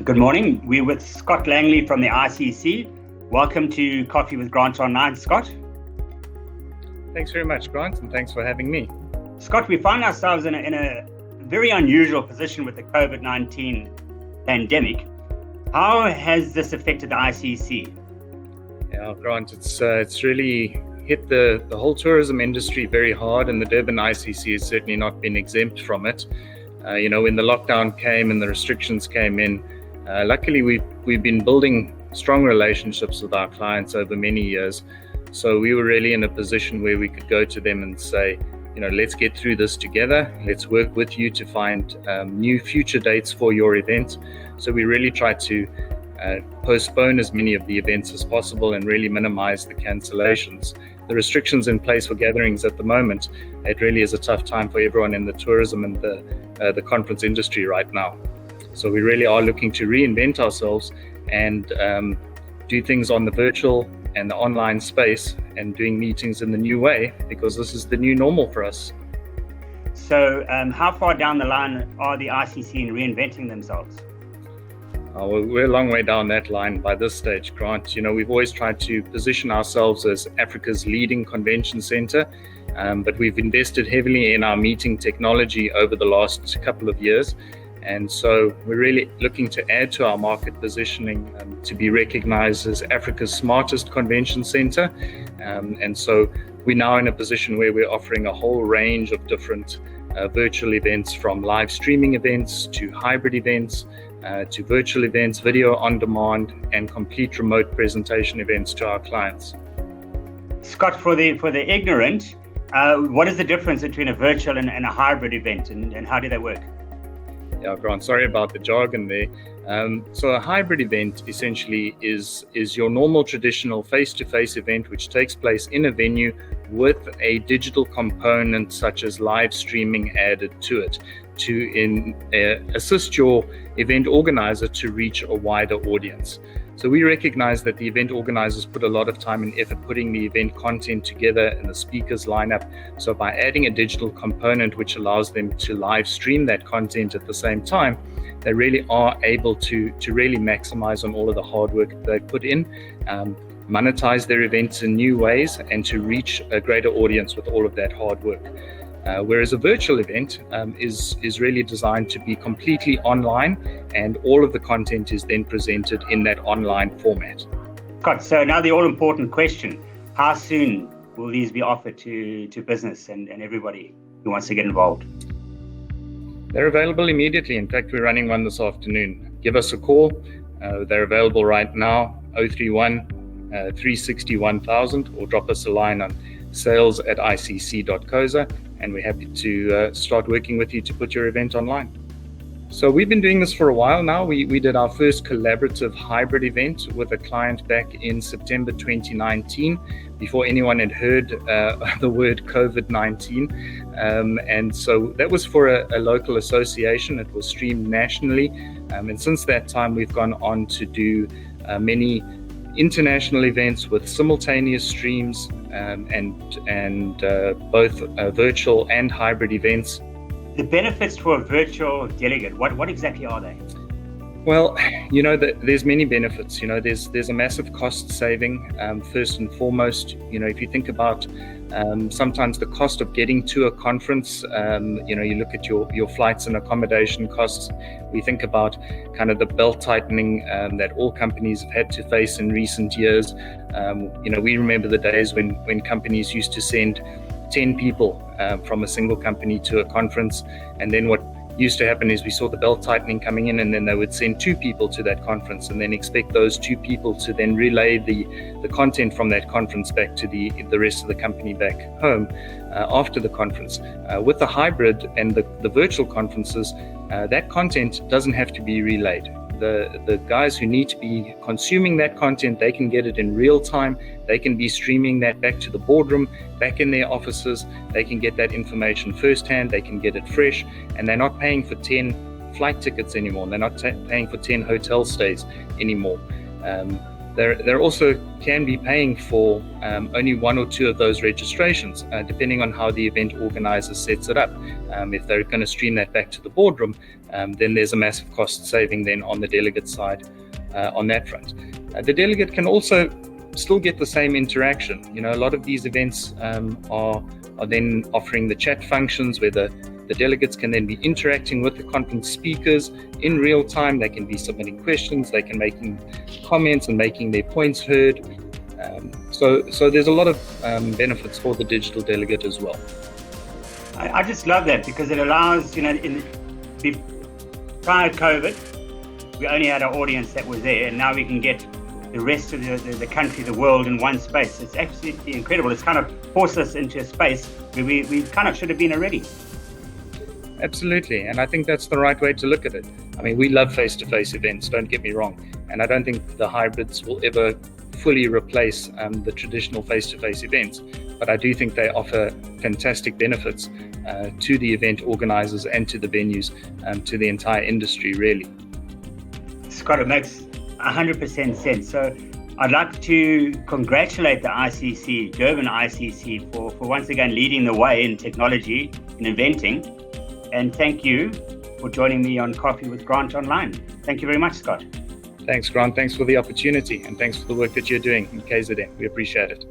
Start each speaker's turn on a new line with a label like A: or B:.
A: Good morning. We're with Scott Langley from the ICC. Welcome to Coffee with Grant Online, Scott.
B: Thanks very much, Grant, and thanks for having me.
A: Scott, we find ourselves in a very unusual position with the COVID-19 pandemic. How has this affected the ICC?
B: Yeah, Grant, it's really hit the whole tourism industry very hard, and the Durban ICC has certainly not been exempt from it. When the lockdown came and the restrictions came in, luckily we've been building strong relationships with our clients over many years. So we were really in a position where we could go to them and say, let's get through this together. Let's work with you to find new future dates for your event. So we really tried to postpone as many of the events as possible and really minimize the cancellations. The restrictions in place for gatherings at the moment, it really is a tough time for everyone in the tourism and the conference industry right now. So we really are looking to reinvent ourselves and do things on the virtual and the online space and doing meetings in the new way, because this is the new normal for us.
A: So how far down the line are the ICC in reinventing themselves?
B: We're a long way down that line by this stage, Grant. We've always tried to position ourselves as Africa's leading convention center, but we've invested heavily in our meeting technology over the last couple of years. And so we're really looking to add to our market positioning to be recognized as Africa's smartest convention center. And so we're now in a position where we're offering a whole range of different virtual events, from live streaming events to hybrid events, to virtual events, video on demand, and complete remote presentation events to our clients.
A: Scott, for the ignorant, what is the difference between a virtual and a hybrid event, and how do they work?
B: Yeah, Grant, sorry about the jargon there. So a hybrid event essentially is your normal traditional face-to-face event, which takes place in a venue with a digital component such as live streaming added to it to assist your event organizer to reach a wider audience. So we recognize that the event organizers put a lot of time and effort putting the event content together and the speakers lineup. So by adding a digital component which allows them to live stream that content at the same time, they really are able to really maximize on all of the hard work they put in, monetize their events in new ways, and to reach a greater audience with all of that hard work. Whereas a virtual event is really designed to be completely online, and all of the content is then presented in that online format.
A: Scott, so now the all-important question: how soon will these be offered to business and everybody who wants to get involved?
B: They're available immediately. In fact, we're running one this afternoon. Give us a call. They're available right now, 031 360 1000, or drop us a line on sales@icc.coza, and we're happy to start working with you to put your event online. So we've been doing this for a while now. We did our first collaborative hybrid event with a client back in September 2019, before anyone had heard the word COVID-19. And so that was for a local association. It was streamed nationally. And since that time, we've gone on to do many international events with simultaneous streams and both virtual and hybrid events.
A: The benefits for a virtual delegate, what exactly are they?
B: Well, there's many benefits. There's a massive cost saving. First and foremost, if you think about sometimes the cost of getting to a conference, you look at your flights and accommodation costs. We think about kind of the belt tightening that all companies have had to face in recent years. We remember the days when companies used to send 10 people from a single company to a conference, and then what used to happen is we saw the belt tightening coming in, and then they would send 2 people to that conference and then expect those 2 people to then relay the content from that conference back to the rest of the company back home after the conference. With the hybrid and the virtual conferences, that content doesn't have to be relayed. The guys who need to be consuming that content, they can get it in real time. They can be streaming that back to the boardroom, back in their offices. They can get that information firsthand. They can get it fresh, and they're not paying for 10 flight tickets anymore. They're not paying for 10 hotel stays anymore. They're also can be paying for only one or two of those registrations, depending on how the event organizer sets it up. If they're going to stream that back to the boardroom, then there's a massive cost saving then on the delegate side on that front. The delegate can also still get the same interaction. You know, a lot of these events are then offering the chat functions where the delegates can then be interacting with the conference speakers in real time. They can be submitting questions, they can making comments and making their points heard. So there's a lot of benefits for the digital delegate as well.
A: I just love that because it allows, prior to COVID, we only had our audience that was there, and now we can get the rest of the country, the world in one space. It's absolutely incredible. It's kind of forced us into a space where we kind of should have been already.
B: Absolutely, and I think that's the right way to look at it. I mean, we love face-to-face events, don't get me wrong, and I don't think the hybrids will ever fully replace the traditional face-to-face events, but I do think they offer fantastic benefits to the event organizers and to the venues, to the entire industry, really.
A: Scott, it makes 100% sense. So I'd like to congratulate the ICC, Durban ICC, for once again leading the way in technology, in eventing. And thank you for joining me on Coffee with Grant Online. Thank you very much, Scott.
B: Thanks, Grant. Thanks for the opportunity, and thanks for the work that you're doing in KZN. We appreciate it.